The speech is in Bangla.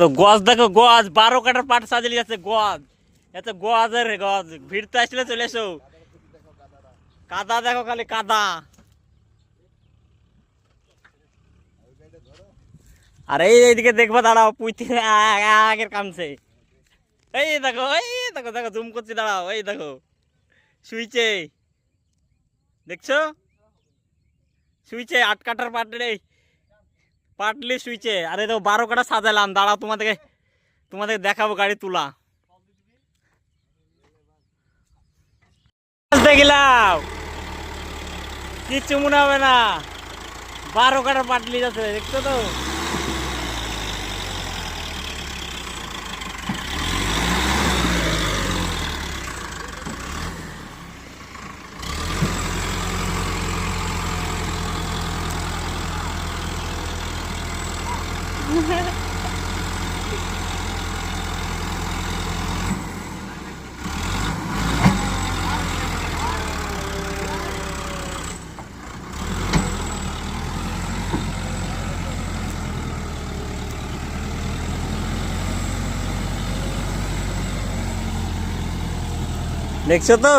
তো গজ দেখো, গজ 12 কাটার পাট সাজিয়ে যাচ্ছে। গজ এত গজের গজ, ভিড়তে আসলে চলে এসো। কাদা দেখো, খালি কাদা। আর এইদিকে দেখবো, দাঁড়াও, পুঁইতে আগের কামছে। এই দেখো, এই দেখো, দেখো জুম করছি, দাঁড়াও, এই দেখো শুইছে, দেখছো? শুইছে 8 কাটার পাটলে, পাটলি শুইছে। আরে দেখো 12 কাটা সাজালাম, দাঁড়াও তোমাদেরকে দেখাবো গাড়ি তুলা। গেলাম, কিচ্ছু মনে হবে না। 12 কাটার পাটলি যাচ্ছে, দেখছো তো? দেখছো তো?